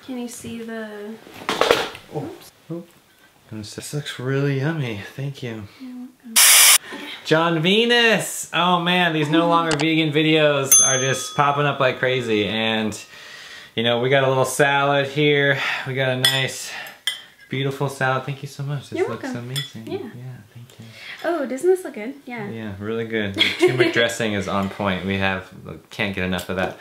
Can you see the... Oops. Oh. This looks really yummy. Thank you. John Venus! Oh man, these no longer vegan videos are just popping up like crazy. And you know, we got a little salad here. We got a nice, beautiful salad. Thank you so much. This looks amazing. Yeah. Yeah, thank you. Oh, doesn't this look good? Yeah. Yeah, really good. The turmeric dressing is on point. We can't get enough of that.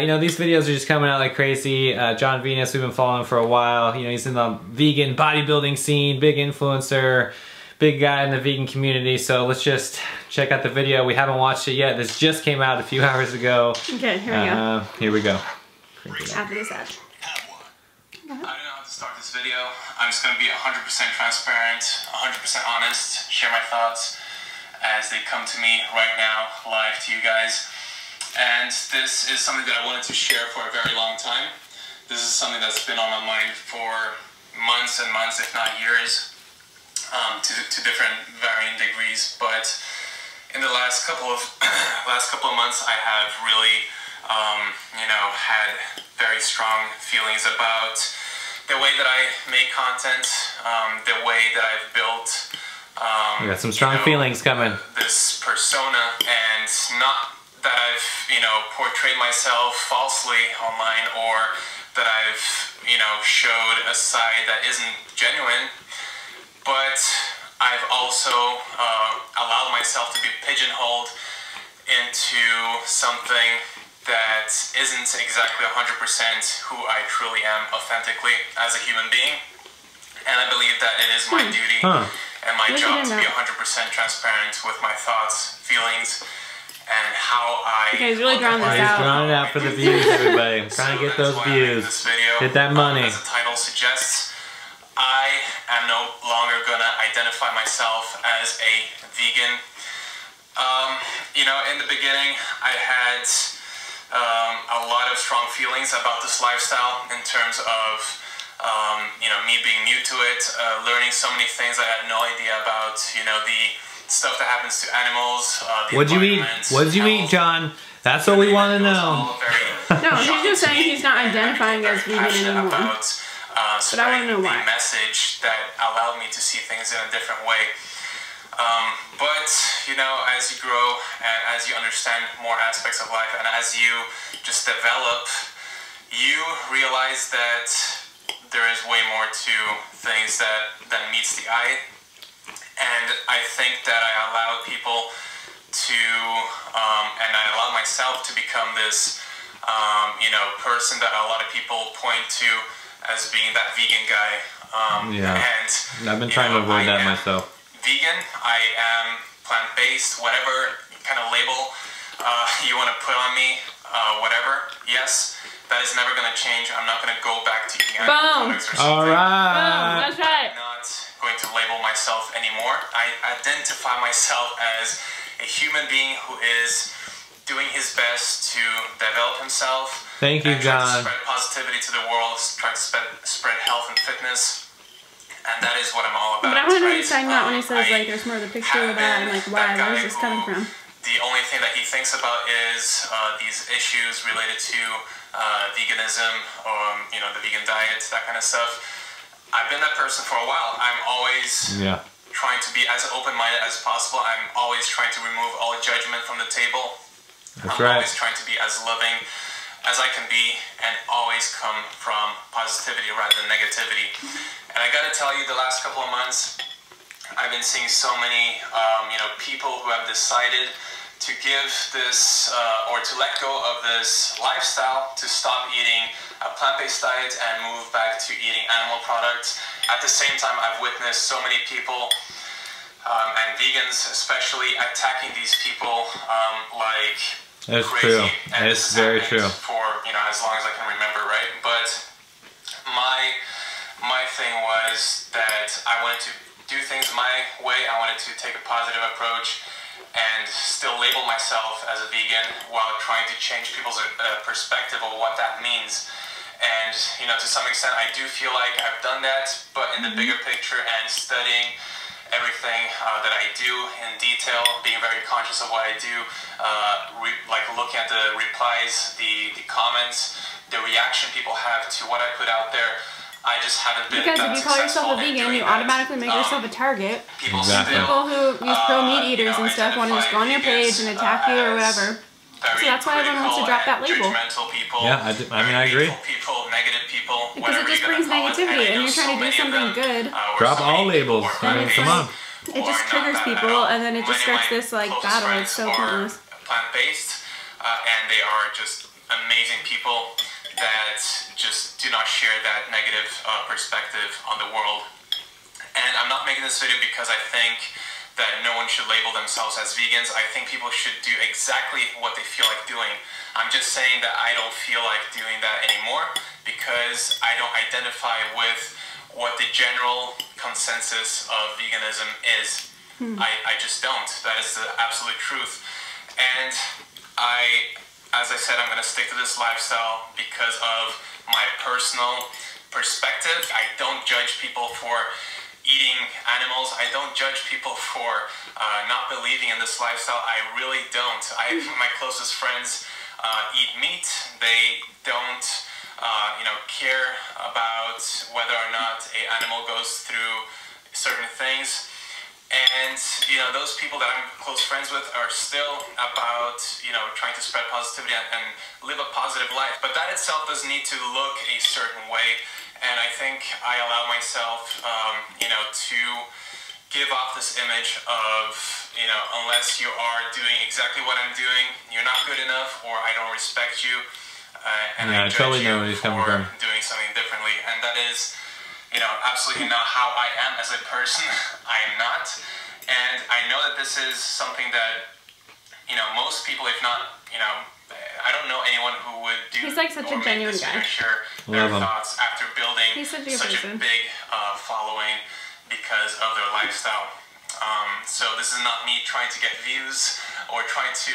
You know, these videos are just coming out like crazy. John Venus, we've been following him for a while. You know, he's in the vegan bodybuilding scene, big influencer, big guy in the vegan community. So let's just check out the video. We haven't watched it yet. This just came out a few hours ago. Okay, here we go. Here we go. After this ad. I don't know how to start this video. I'm just going to be 100% transparent, 100% honest, share my thoughts as they come to me right now, live to you guys. And this is something that I wanted to share for a very long time. This is something that's been on my mind for months and months, if not years, to different varying degrees. But in the last couple of months, I have really, you know, had very strong feelings about the way that I make content, the way that I've built. We got some strong feelings coming. This persona, and not that I've, you know, portrayed myself falsely online, or that I've, you know, showed a side that isn't genuine, but I've also allowed myself to be pigeonholed into something that isn't exactly 100% who I truly am authentically as a human being. And I believe that it is my duty and my job to be 100% transparent with my thoughts, feelings, and how I... Okay, he's really drawing this out. He's drawing it out for the views, everybody. I'm trying to get those views. Get that money. As the title suggests, I am no longer gonna identify myself as a vegan. You know, in the beginning, I had a lot of strong feelings about this lifestyle in terms of, you know, me being new to it, learning so many things I had no idea about, you know, the stuff that happens to animals. What'd you eat? What'd you eat, John? That's what we want to know. No, he's just saying he's not identifying as vegan anymore. But I want to know why. The message that allowed me to see things in a different way. But, you know, as you grow and as you understand more aspects of life and as you just develop, you realize that there is way more to things than meets the eye. And I think that I allow people to, and I allow myself to become this, you know, person that a lot of people point to as being that vegan guy. Yeah, and I've been trying to avoid that myself. Vegan, I am plant-based, whatever kind of label you want to put on me, whatever. Yes, that is never going to change. I'm not going to go back to eating animal products or something. All right. Boom, that's right. I'm not going to label myself anymore. I identify myself as a human being who is doing his best to develop himself. Thank you, John. Spread positivity to the world, try to spread health and fitness. And that is what I'm all about. But I want to know what he's talking about when he says, like, there's more of the picture of that, and, like, why, where is this coming from? The only thing that he thinks about is these issues related to veganism, or, you know, the vegan diet, that kind of stuff. I've been that person for a while. I'm always trying to be as open-minded as possible. I'm always trying to remove all judgment from the table. I'm always trying to be as loving as I can be, and always come from positivity rather than negativity. And I gotta tell you, the last couple of months, I've been seeing so many, you know, people who have decided to give this, or to let go of this lifestyle, to stop eating a plant-based diet and move back to eating animal products. At the same time, I've witnessed so many people, and vegans especially, attacking these people like That's crazy. true. It's very true. For, you know, as long as I can remember, right? But my thing was that I wanted to do things my way. I wanted to take a positive approach and still label myself as a vegan while trying to change people's perspective of what that means. And, you know, to some extent, I do feel like I've done that, but in the bigger picture and studying everything that I do in detail, being very conscious of what I do, like looking at the replies, the comments, the reaction people have to what I put out there. I just haven't been because if you call yourself a vegan, you automatically make yourself a target. People People who use pro meat eaters and stuff want to just go on your page and attack you or whatever. So that's why everyone wants to drop that label. Yeah, I mean, I agree. Because it just brings negativity, and you're trying to do something good. Drop all labels. I mean, come on. It just triggers people, and then it just starts this like battle. It's so pointless. Plant-based, and they are just amazing people that just do not share that negative perspective on the world. And I'm not making this video because I think that no one should label themselves as vegans. I think people should do exactly what they feel like doing. I'm just saying that I don't feel like doing that anymore because I don't identify with what the general consensus of veganism is. I just don't. That is the absolute truth. And as I said, I'm going to stick to this lifestyle because of my personal perspective. I don't judge people for eating animals. I don't judge people for not believing in this lifestyle. I really don't. My closest friends eat meat. They don't care about whether or not an animal goes through certain things. And, those people that I'm close friends with are still about, trying to spread positivity and live a positive life. But that itself doesn't need to look a certain way. And I think I allow myself, to give off this image of, unless you are doing exactly what I'm doing, you're not good enough, or I don't respect you. And I totally know where he's coming from. Doing something differently. And that is, absolutely not how I am as a person. I am not. And I know that this is something that, most people, if not, I don't know anyone who would do. He's like such a genuine guy. Share their thoughts after building such a big following because of their lifestyle. So this is not me trying to get views or trying to,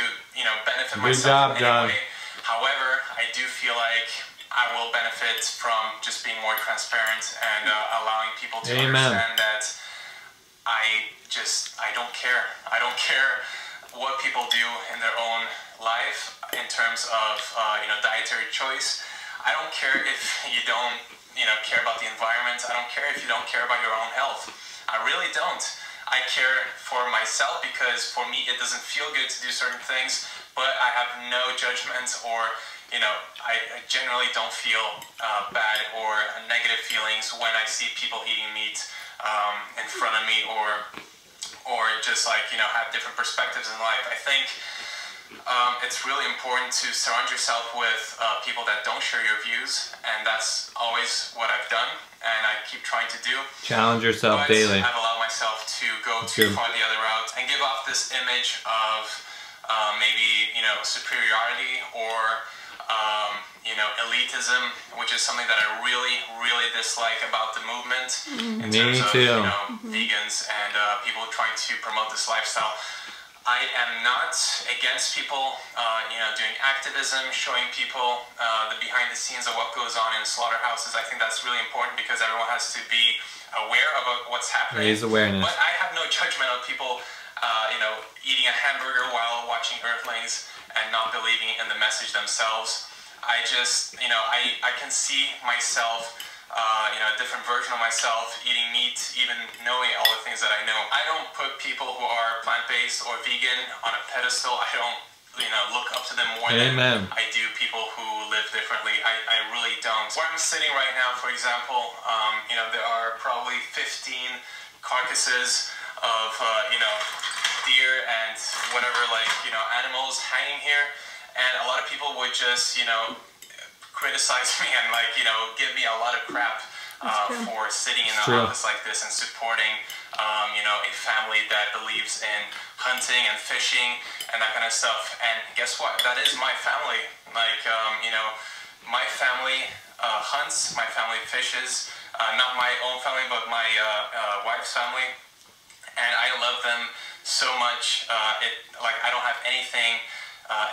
benefit myself in any way. However, I do feel like I will benefit from just being more transparent and allowing people to understand that I don't care. I don't care what people do in their own life in terms of, dietary choice. I don't care if you don't, care about the environment. I don't care if you don't care about your own health. I really don't. I care for myself because for me it doesn't feel good to do certain things, but I have no judgment or, I generally don't feel bad or negative feelings when I see people eating meat in front of me or just like, have different perspectives in life. I think it's really important to surround yourself with people that don't share your views, and that's always what I've done and I keep trying to do. Challenge yourself daily. I've allowed myself to go too far the other route and give off this image of maybe, superiority or elitism, which is something that I really, really dislike about the movement in terms of, vegans and people trying to promote this lifestyle. I am not against people, doing activism, showing people the behind the scenes of what goes on in slaughterhouses. I think that's really important because everyone has to be aware of what's happening. Raise awareness. But I have no judgment of people, eating a hamburger while watching Earthlings and not believing in the message themselves. I just, I can see myself, a different version of myself eating meat, even knowing all the things that I know. I don't put people who are plant-based or vegan on a pedestal. I don't, look up to them more than I do people who live differently. I really don't. Where I'm sitting right now, for example, there are probably 15 carcasses of, deer and whatever, animals hanging here. And a lot of people would just, criticize me and give me a lot of crap for sitting in an office like this and supporting, a family that believes in hunting and fishing and that kind of stuff. And guess what? That is my family. My family hunts, my family fishes, not my own family, but my wife's family. And I love them so much. I don't have anything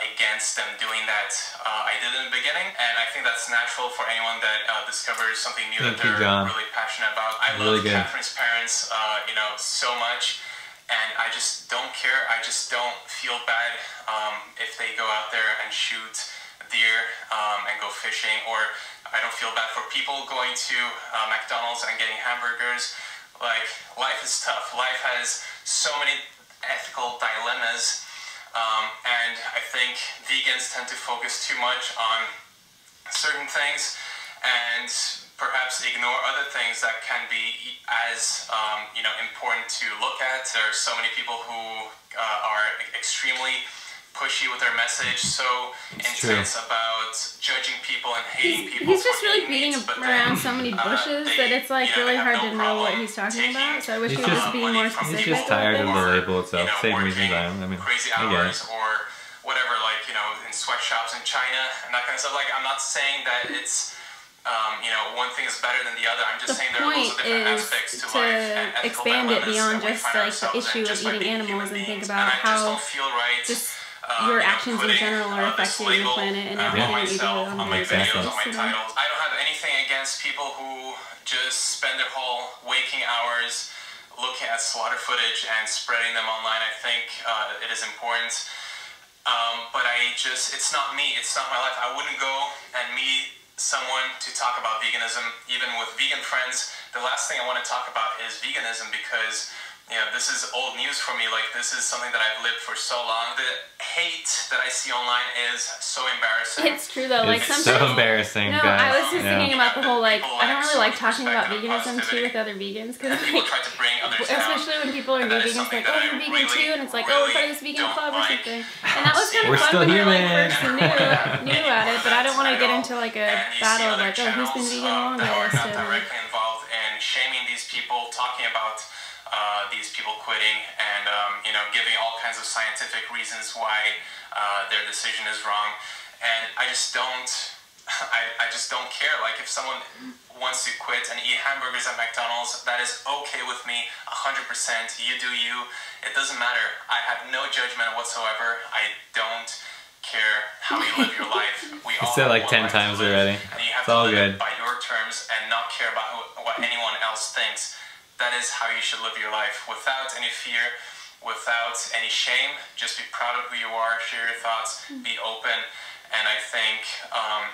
against them doing that. I did in the beginning, and I think that's natural for anyone that discovers something new that they're really passionate about. I love Catherine's parents, so much, and I just don't care. I just don't feel bad if they go out there and shoot deer and go fishing, or I don't feel bad for people going to McDonald's and getting hamburgers. Like, life is tough. Life has so many ethical dilemmas, and I think vegans tend to focus too much on certain things and perhaps ignore other things that can be as you know, important to look at. There are so many people who are extremely pushy with their message, so intense about judging people and hating people. He's just really beating around so many bushes that it's like really hard to know what he's talking about. So I wish he would just be more specific. He's just tired of the label itself. Same reasons I am. I mean, crazy I get it. hours or whatever, like, you know, in sweatshops in China and that kind of stuff. Like, I'm not saying that it's you know, one thing is better than the other. I'm just saying there are also different aspects to life and ethical expand it dilemmas beyond that we just find like the ourselves issue in of just by eating being animals human and think beings. about And I just how don't feel right, just your actions in general are affecting the planet and everything that you do on my the videos, on my basis. titles. I don't have anything against people who just spend their whole waking hours looking at slaughter footage and spreading them online. I think it is important. But it's not me, it's not my life. I wouldn't go and meet someone to talk about veganism, even with vegan friends. The last thing I want to talk about is veganism because, you know, this is old news for me. Like, this is something that I've lived for so long. The hate that I see online is so embarrassing. It's true though, like It's sometimes. so embarrassing, No, guys. I was just thinking about the whole, like, I don't really like talking about Perspective of veganism too with other vegans, because people like, try to bring others down. especially when people are new And that is vegans, something like, oh, that you're I vegan too, and it's like, oh, really we're part of this vegan don't club or like. something. And that was kind of We're fun still when I like human. first knew at it, but I don't want to get into like a And you see battle of other like, oh, who's been channels, vegan that are longest, not and like, directly involved in shaming these people, talking about these people quitting, and you know, giving all kinds of scientific reasons why their decision is wrong. And I just don't care. Like, if someone wants to quit and eat hamburgers at McDonald's, that is okay with me, 100%. You do you. It doesn't matter. I have no judgment whatsoever. I don't care how you live your life. We all said have like one 10 life times to live, already. and you have It's to all live good. it by your terms and not care about what anyone else thinks. That is how you should live your life, without any fear, without any shame. Just be proud of who you are, share your thoughts, be open, and I think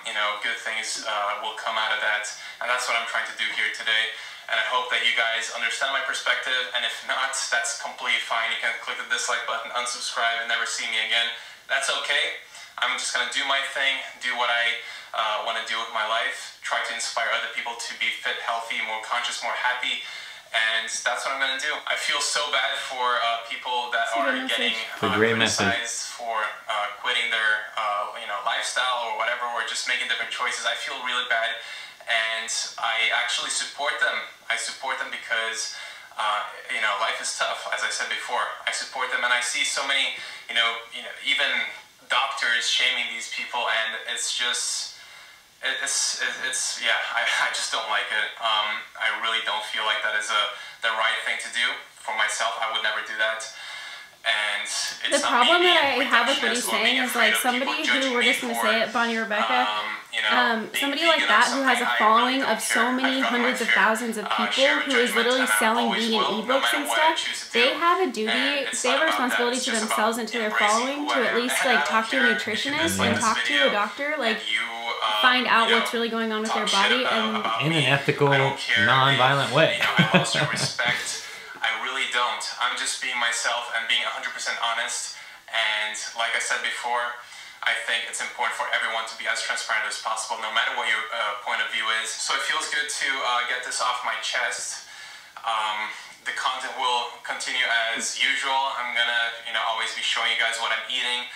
you know, good things will come out of that. And that's what I'm trying to do here today. And I hope that you guys understand my perspective, and if not, that's completely fine. You can click the dislike button, unsubscribe, and never see me again. That's okay. I'm just gonna do my thing, do what I want to do with my life, try to inspire other people to be fit, healthy, more conscious, more happy, and that's what I'm gonna do. I feel so bad for people that are getting criticized for quitting their you know, lifestyle or whatever, or just making different choices. I feel really bad, and I actually support them. I support them because you know, life is tough, as I said before. I support them, and I see so many, you know, even doctors shaming these people, and it's just, it's yeah, I just don't like it. I really don't feel like that is the right thing to do for myself. I would never do that. And it's the problem that I have with what he's saying is like somebody who, we're just going to say it, Bonnie Rebecca, you know, somebody like that who has a following of so many hundreds of thousands of people, who is literally selling vegan ebooks and stuff, they have a duty, they have a responsibility to themselves and to their following to at least like talk to a nutritionist and talk to a doctor, like find out what's really going on with their body, and in an ethical, non-violent way. I lost your respect. I really don't. I'm just being myself and being 100% honest. And like I said before, I think it's important for everyone to be as transparent as possible, no matter what your point of view is. So it feels good to get this off my chest. The content will continue as usual. I'm gonna, you know, always be showing you guys what I'm eating,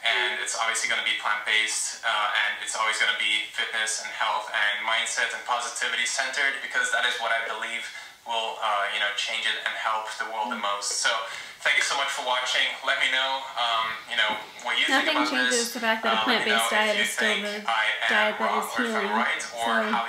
and it's obviously gonna be plant-based, and it's always gonna be fitness and health and mindset and positivity centered, because that is what I believe will you know, change it and help the world the most. So thank you so much for watching. Let me know you know, what you think about this. Nothing changes the fact that a plant-based diet is still the diet that is healing.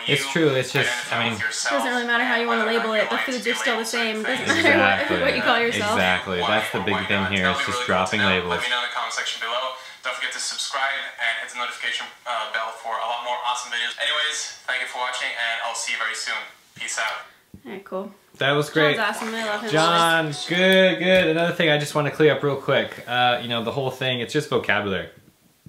It's true. It's just, I mean, it doesn't really matter how you want to label it. The foods are still the same. It doesn't matter what you call yourself. Exactly. That's the big thing here. It's just dropping labels. Let me know in the comment section below. Don't forget to subscribe and hit the notification bell for a lot more awesome videos. Anyways, thank you for watching, and I'll see you very soon. Peace out. Alright, cool. That was great. John's awesome. I love him. John, good, good. Another thing I just want to clear up real quick. You know, the whole thing, it's just vocabulary.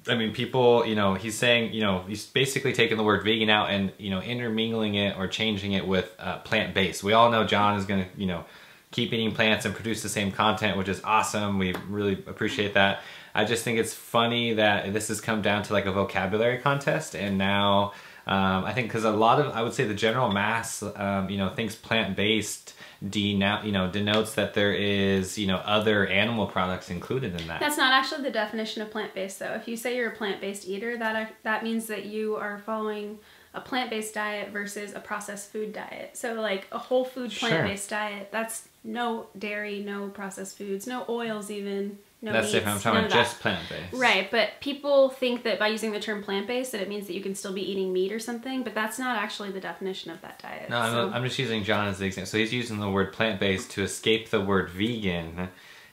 I mean, people, you know, he's saying, you know, he's basically taking the word vegan out and, you know, intermingling it or changing it with plant-based. We all know John is going to, you know, keep eating plants and produce the same content, which is awesome. We really appreciate that. I just think it's funny that this has come down to like a vocabulary contest, and now I think because a lot of, I would say the general mass, you know, thinks plant-based denotes that there is, you know, other animal products included in that. That's not actually the definition of plant-based though. If you say you're a plant-based eater, that means that you are following a plant-based diet versus a processed food diet. So like a whole food plant-based diet, that's no dairy, no processed foods, no oils even. No That's meats, different. I'm talking about just plant-based. Right, but people think that by using the term plant-based that it means that you can still be eating meat or something, but that's not actually the definition of that diet. No, so. I'm just using John as the example. So he's using the word plant-based to escape the word vegan,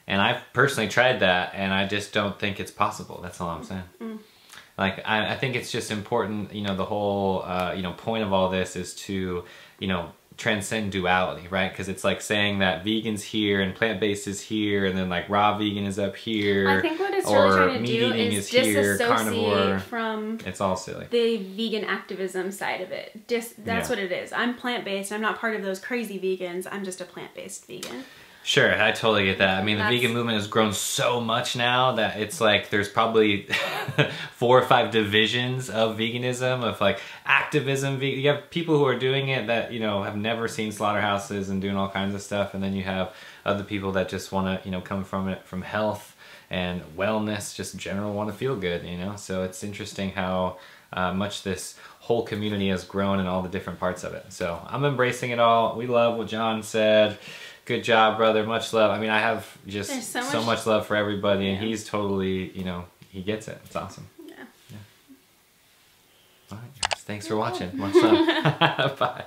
and I've personally tried that, and I just don't think it's possible. That's all I'm saying. Like, I think it's just important, you know, the whole, you know, point of all this is to, you know, transcend duality, right? Because it's like saying that vegan's here and plant-based is here, and then like raw vegan is up here. I think what it's really trying to do is here, disassociate from it's all silly. The vegan activism side of it. That's what it is. I'm plant-based. I'm not part of those crazy vegans. I'm just a plant-based vegan. Sure, I totally get that. I mean, the vegan movement has grown so much now that it's like there's probably 4 or 5 divisions of veganism, of like activism. You have people who are doing it that, you know, have never seen slaughterhouses and doing all kinds of stuff, and then you have other people that just want to, you know, come from it from health and wellness, just in general want to feel good, you know? So it's interesting how much this whole community has grown in all the different parts of it. So I'm embracing it all. We love what John said. Good job, brother. Much love. I mean, I have just so much love for everybody, and he's totally, you know, he gets it. It's awesome. Yeah. All right, guys. Thanks for watching. Much love. Bye.